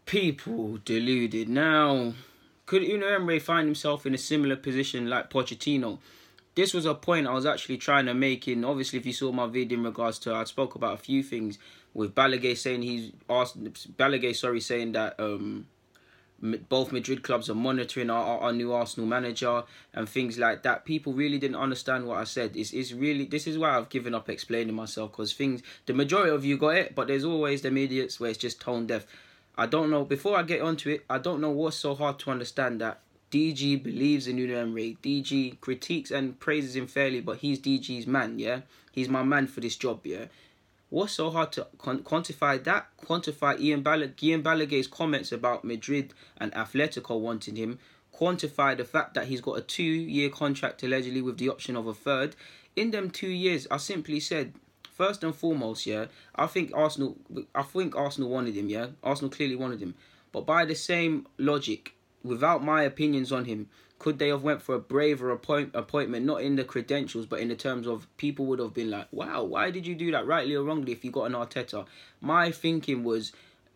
People deluded. Now, could Unai Emery find himself in a similar position like Pochettino? This was a point I was actually trying to make in, obviously, if you saw my video in regards to, I spoke about a few things with Balaguer saying that both Madrid clubs are monitoring our new Arsenal manager and things like that. People really didn't understand what I said. It's really, this is why I've given up explaining myself, because the majority of you got it, but there's always them idiots where it's just tone deaf. I don't know, before I get onto it, I don't know what's so hard to understand that DG believes in Unai Emery. DG critiques and praises him fairly, but he's DG's man, yeah? He's my man for this job, yeah? What's so hard to quantify that? Quantify Ian Balaguer's comments about Madrid and Atletico wanting him. Quantify the fact that he's got a 2-year contract allegedly with the option of a third. In them 2 years, I simply said, first and foremost, yeah, I think Arsenal wanted him, yeah? Arsenal clearly wanted him. But by the same logic, without my opinions on him, could they have went for a braver appointment, not in the credentials, but in the terms of people would have been like, wow, why did you do that, rightly or wrongly, if you got an Arteta? My thinking was,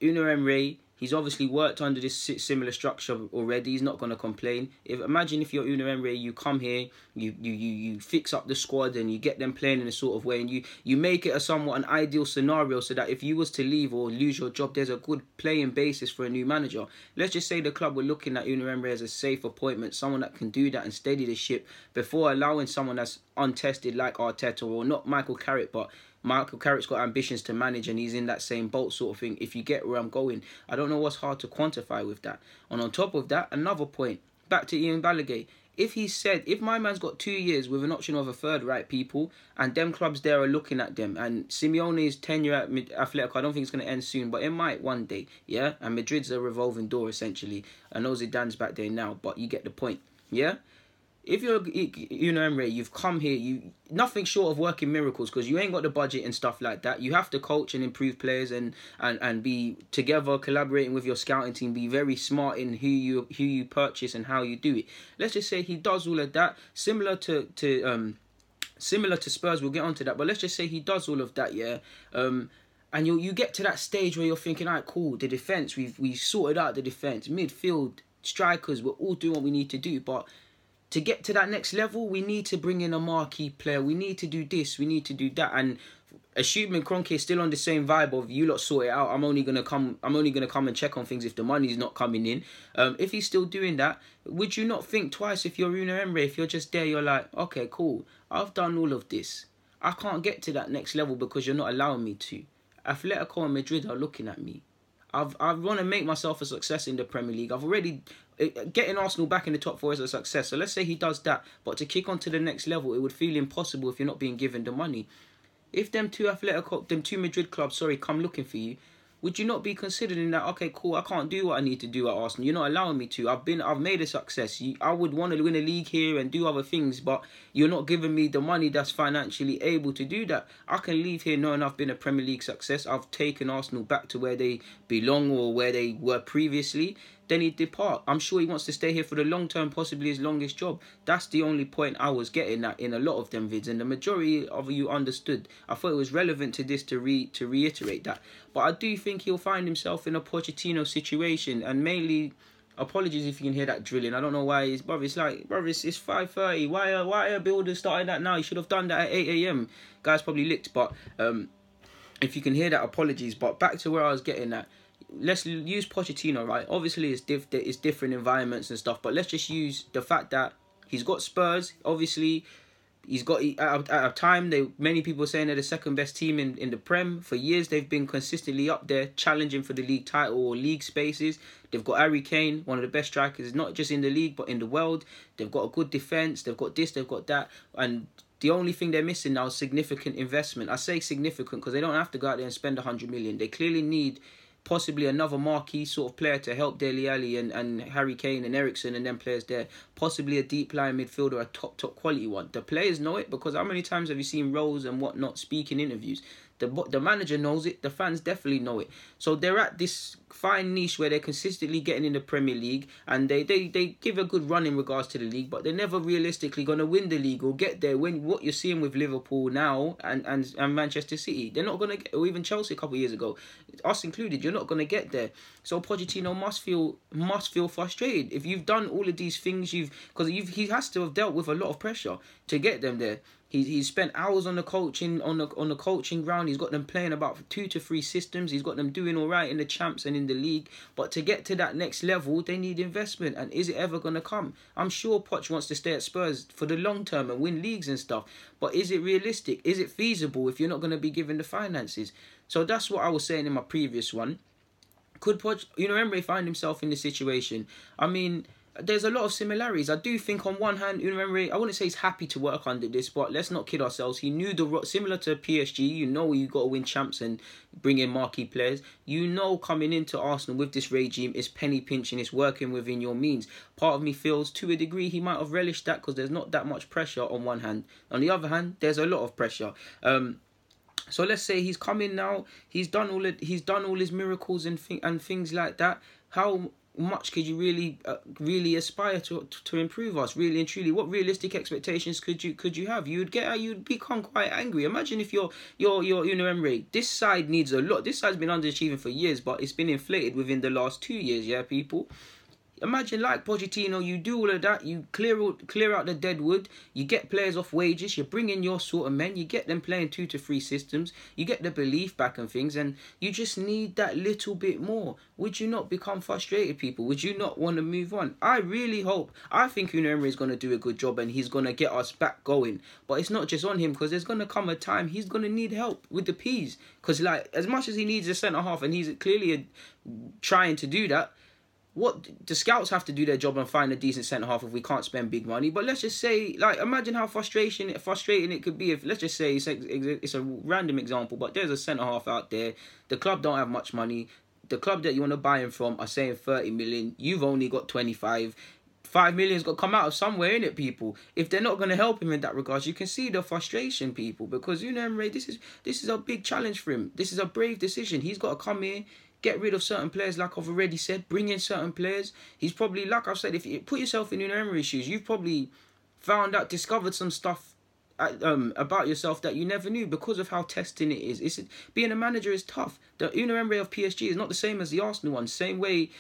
Unai Emery, he's obviously worked under this similar structure already. He's not going to complain. Imagine if you're Unai Emery, you come here, you fix up the squad and you get them playing in a sort of way, and you make it a somewhat an ideal scenario so that if you was to leave or lose your job, there's a good playing basis for a new manager. Let's just say the club were looking at Unai Emery as a safe appointment, someone that can do that and steady the ship before allowing someone that's untested like Arteta, or not Michael Carrick, but Michael Carrick's got ambitions to manage and he's in that same boat sort of thing. If you get where I'm going, I don't know what's hard to quantify with that. And on top of that, another point, back to Ian Balaguer. If my man's got 2 years with an option of a third, right, people, and them clubs there are looking at them, and Simeone's tenure at Atletico, I don't think it's going to end soon, but it might one day, yeah? And Madrid's a revolving door, essentially. I know Zidane's back there now, but you get the point, yeah? If you're Unai Emery, you've come here, nothing short of working miracles, because you ain't got the budget and stuff like that. You have to coach and improve players and be together, collaborating with your scouting team, be very smart in who you purchase and how you do it. Let's just say he does all of that, similar to Spurs. We'll get onto that, but let's just say he does all of that, yeah. And you get to that stage where you're thinking, all right, cool, the defense, we sorted out the defense, midfield, strikers, we're all doing what we need to do, but to get to that next level, we need to bring in a marquee player. We need to do this. We need to do that. And assuming Kroenke is still on the same vibe of you lot sort it out, I'm only gonna come and check on things if the money's not coming in. If he's still doing that, would you not think twice if you're Unai Emery? If you're just there, you're like, okay, cool. I've done all of this. I can't get to that next level because you're not allowing me to. Atletico and Madrid are looking at me. I want to make myself a success in the Premier League. I've already... Getting Arsenal back in the top 4 is a success. So let's say he does that. But to kick on to the next level, it would feel impossible if you're not being given the money. If them two Madrid clubs, come looking for you, would you not be considering that, okay, cool, I can't do what I need to do at Arsenal. You're not allowing me to. I've made a success. I would want to win a league here and do other things, but you're not giving me the money that's financially able to do that. I can leave here knowing I've been a Premier League success. I've taken Arsenal back to where they belong or where they were previously. Then he'd depart. I'm sure he wants to stay here for the long term, possibly his longest job. That's the only point I was getting at in a lot of them vids, and the majority of you understood. I thought it was relevant to this to reiterate that. But I do think he'll find himself in a Pochettino situation, and mainly, apologies if you can hear that drilling. I don't know why it's 5:30. Why are builders starting that now? You should have done that at 8 a.m. Guys probably licked, but if you can hear that, apologies. But back to where I was getting at. Let's use Pochettino, right? Obviously, it's different environments and stuff, but let's just use the fact that he's got Spurs. Obviously, he's got at a time many people are saying they're the second best team in the Prem. For years, they've been consistently up there, challenging for the league title or league spaces. They've got Harry Kane, one of the best strikers, not just in the league but in the world. They've got a good defense. They've got this. They've got that, and the only thing they're missing now is significant investment. I say significant because they don't have to go out there and spend 100 million. They clearly need possibly another marquee sort of player to help Dele Alli and Harry Kane and Eriksen and them players there. Possibly a deep line midfielder, a top quality one. The players know it, because how many times have you seen Rose and whatnot speak in interviews? The manager knows it. The fans definitely know it. So they're at this fine niche where they're consistently getting in the Premier League, and they give a good run in regards to the league, but they're never realistically going to win the league or get there. When what you're seeing with Liverpool now and Manchester City, they're not going to get, or even Chelsea a couple of years ago, us included, you're not going to get there. So Pochettino must feel frustrated. If you've done all of these things, he has to have dealt with a lot of pressure to get them there. He's spent hours on the coaching ground. He's got them playing about 2 to 3 systems. He's got them doing all right in the champs and in the league. But to get to that next level, they need investment. And is it ever going to come? I'm sure Poch wants to stay at Spurs for the long term and win leagues and stuff. But is it realistic? Is it feasible if you're not going to be given the finances? So that's what I was saying in my previous one. Could Unai Emery find himself in this situation? I mean, there's a lot of similarities. I do think on one hand, Unai Emery, I wouldn't say he's happy to work under this, but let's not kid ourselves. He knew similar to PSG, you got to win champs and bring in marquee players. Coming into Arsenal with this regime is penny pinching, it's working within your means. Part of me feels to a degree he might have relished that because there's not that much pressure on one hand. On the other hand, there's a lot of pressure. So let's say he's come in now. He's done all his miracles and things like that. How much could you really aspire to improve us, really and truly? What realistic expectations could you have? You'd become quite angry. Imagine if you're Unai Emery. This side needs a lot. This side's been underachieving for years, but it's been inflated within the last 2 years. Yeah, people. Imagine like Pochettino, you do all of that, you clear out the dead wood, you get players off wages, you bring in your sort of men, you get them playing 2 to 3 systems, you get the belief back and things, and you just need that little bit more. Would you not become frustrated, people? Would you not want to move on? I think Unai Emery is going to do a good job and he's going to get us back going. But it's not just on him, because there's going to come a time he's going to need help with the P's. Because like, as much as he needs a centre-half, and he's clearly trying to do that, what the scouts have to do their job and find a decent centre half if we can't spend big money. But let's just say, like, imagine how frustrating it could be if, let's just say, it's a random example, but there's a centre half out there. The club don't have much money. The club that you want to buy him from are saying 30 million. You've only got 25. 5 million's got to come out of somewhere, innit, people? If they're not going to help him in that regard, you can see the frustration, people, because Unai Emery, this is a big challenge for him. This is a brave decision. He's got to come here, get rid of certain players, like I've already said, bring in certain players. He's probably, like I've said, if you put yourself in Unai Emery's shoes, you've probably discovered some stuff about yourself that you never knew because of how testing it is. Being a manager is tough. The Unai Emery of PSG is not the same as the Arsenal one. Same way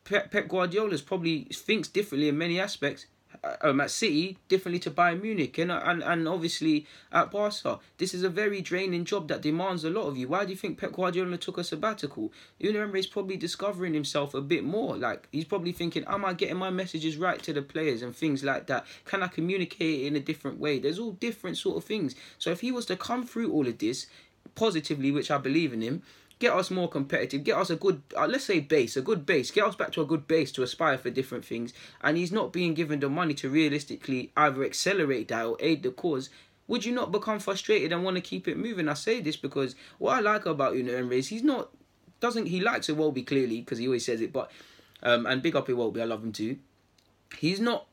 Pep Guardiola's probably thinks differently in many aspects. At City, differently to Bayern Munich, and obviously at Barca. This is a very draining job that demands a lot of you. Why do you think Pep Guardiola took a sabbatical? Unai Emery is probably discovering himself a bit more. Like, he's probably thinking, am I getting my messages right to the players and things like that? Can I communicate it in a different way? There's all different sort of things. So if he was to come through all of this positively, which I believe in him, get us more competitive, get us a good, let's say a good base, get us back to a good base to aspire for different things, and he's not being given the money to realistically either accelerate that or aid the cause, would you not become frustrated and want to keep it moving? I say this because what I like about Unai Emery is he likes Iwobi clearly, because he always says it, but, and big up Iwobi, I love him too. He's not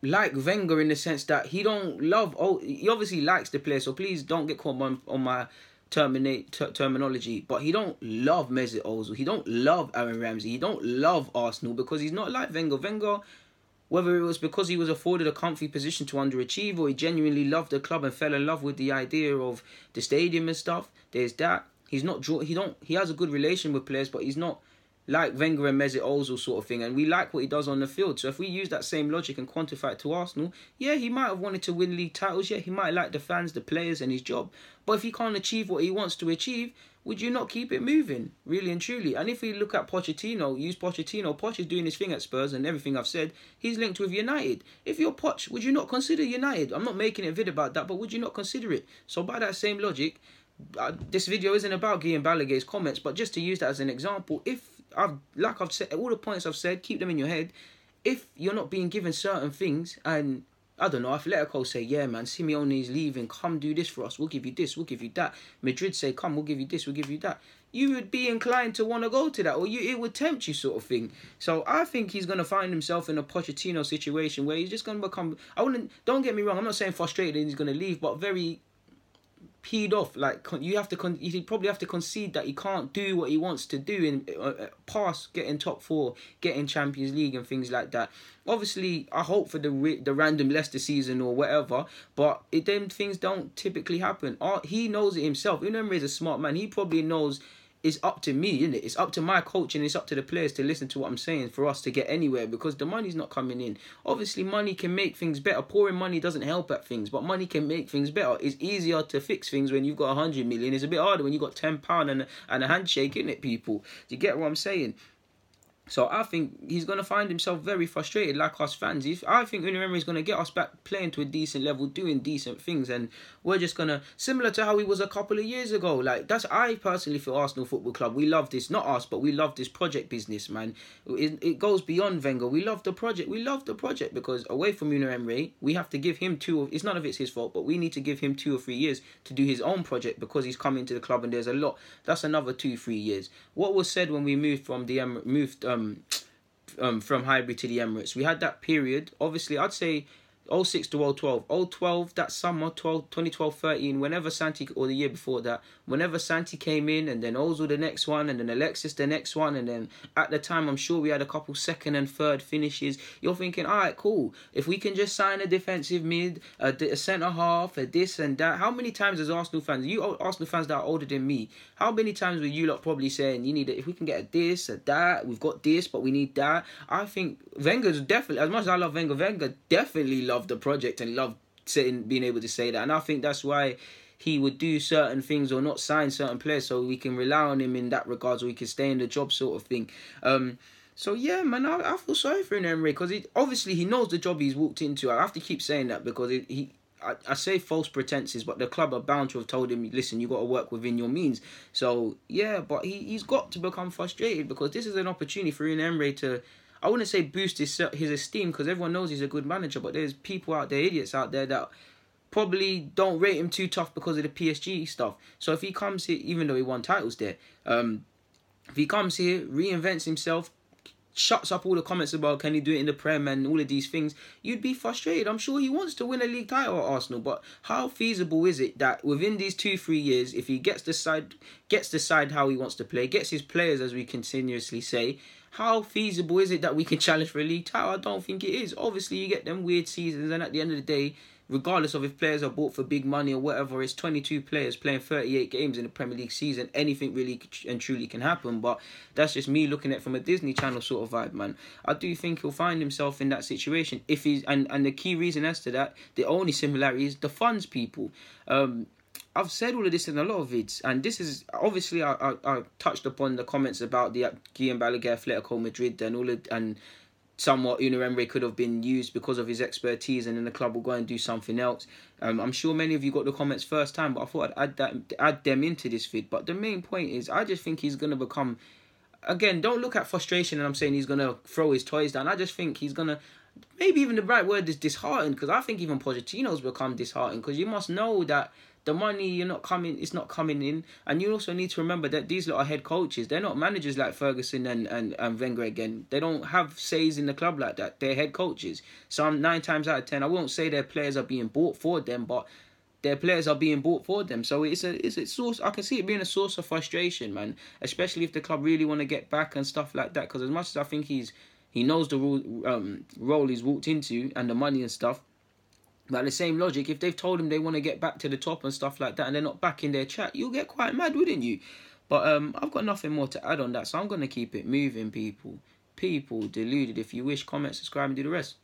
like Wenger in the sense that he obviously likes the player, so please don't get caught on my terminology, but he don't love Mesut Ozil, he don't love Aaron Ramsey, he don't love Arsenal, because he's not like Wenger. Whether it was because he was afforded a comfy position to underachieve, or he genuinely loved the club and fell in love with the idea of the stadium and stuff, there's that. He has a good relation with players, but he's not like Wenger and Mesut Ozil sort of thing, and we like what he does on the field. So if we use that same logic and quantify it to Arsenal, yeah, he might have wanted to win league titles, yeah, he might like the fans, the players and his job, but if he can't achieve what he wants to achieve, would you not keep it moving, really and truly? And if we look at Pochettino, Poch is doing his thing at Spurs, and everything I've said, he's linked with United. If you're Poch, would you not consider United? I'm not making a vid about that, but would you not consider it? So by that same logic, this video isn't about Guillaume Balaguer's comments, but just to use that as an example, I've said, all the points I've said, keep them in your head. If you're not being given certain things, and I don't know, Atletico say, yeah man, Simeone is leaving, come do this for us, we'll give you this, we'll give you that. Madrid say, come, we'll give you this, we'll give you that. You would be inclined to want to go to that, or it would tempt you sort of thing. So I think he's going to find himself in a Pochettino situation where he's just going to become, don't get me wrong, I'm not saying frustrated and he's going to leave, but very peed off. Like, you probably have to concede that he can't do what he wants to do in past getting top 4, getting Champions League and things like that. Obviously, I hope for the random Leicester season or whatever, but them things don't typically happen. He knows it himself. Unai Emery is a smart man. He probably knows it's up to me, isn't it? It's up to my coach and it's up to the players to listen to what I'm saying for us to get anywhere, because the money's not coming in. Obviously, money can make things better. Pouring money doesn't help at things, but money can make things better. It's easier to fix things when you've got 100 million. It's a bit harder when you've got £10 and a handshake, isn't it, people? Do you get what I'm saying? So I think he's going to find himself very frustrated, like us fans. I think Unai Emery is going to get us back playing to a decent level, doing decent things, and we're just going to, similar to how he was a couple of years ago. Like, I personally feel Arsenal Football Club, we love this, not us, but we love this project business, man. It goes beyond Wenger. We love the project. We love the project because away from Unai Emery, we have to give him it's none of it's his fault, but we need to give him 2 or 3 years to do his own project because he's come into the club and there's a lot. That's another 2-3 years. What was said when we moved from from Highbury to the Emirates, we had that period. Obviously, I'd say 06 to 012. 012, that summer, 2012-13, whenever Santi, or the year before that, whenever Santi came in, and then Ozil the next one, and then Alexis the next one, and then at the time, I'm sure we had a couple second and third finishes. You're thinking, all right, cool. If we can just sign a defensive mid, a centre-half, a this and that. How many times as Arsenal fans, you Arsenal fans that are older than me, how many times were you lot probably saying, you need if we can get a this, a that, we've got this, but we need that. I think Wenger's definitely, as much as I love Wenger definitely loved the project and loved being able to say that, and I think that's why he would do certain things or not sign certain players, so we can rely on him in that regard, so he can stay in the job, sort of thing. So yeah, man, I feel sorry for Emery because obviously he knows the job he's walked into. I have to keep saying that because I say false pretenses, but the club are bound to have told him, listen, you got to work within your means. So yeah, but he's got to become frustrated because this is an opportunity for Emery to, I wouldn't say boost his esteem because everyone knows he's a good manager, but there's people out there, idiots out there that probably don't rate him too tough because of the PSG stuff. So if he comes here, even though he won titles there, if he comes here, reinvents himself, shuts up all the comments about can he do it in the Prem and all of these things, you'd be frustrated. I'm sure he wants to win a league title at Arsenal, but how feasible is it that within these 2-3 years, if he gets decide how he wants to play, gets his players, as we continuously say, how feasible is it that we can challenge for a league title? I don't think it is. Obviously, you get them weird seasons, and at the end of the day, regardless of if players are bought for big money or whatever, it's 22 players playing 38 games in the Premier League season. Anything really and truly can happen, but that's just me looking at it from a Disney Channel sort of vibe, man. I do think he'll find himself in that situation. If he's and the key reason as to that, the only similarity is the funds, people. I've said all of this in a lot of vids, and this is obviously I touched upon the comments about the Guillaume Balaguer, Atletico Madrid, and somewhat Unai Emery could have been used because of his expertise, and then the club will go and do something else. I'm sure many of you got the comments first time, but I thought I'd add them into this vid. But the main point is, I just think he's going to become, again, don't look at frustration and I'm saying he's going to throw his toys down. I just think he's going to, maybe even the right word is disheartened, because I think even Pochettino's become disheartened, because you must know that the money it's not coming in, and you also need to remember that these lot are head coaches. They're not managers like Ferguson and Wenger again. They don't have says in the club like that. They're head coaches. So 9 times out of 10, I won't say their players are being bought for them, but their players are being bought for them. So it's a source. I can see it being a source of frustration, man. Especially if the club really want to get back and stuff like that. Because as much as I think he knows the role he's walked into and the money and stuff. But the same logic, if they've told him they want to get back to the top and stuff like that, and they're not back in their chat, you'll get quite mad, wouldn't you? But I've got nothing more to add on that, so I'm going to keep it moving, people. Deluded. If you wish, comment, subscribe, and do the rest.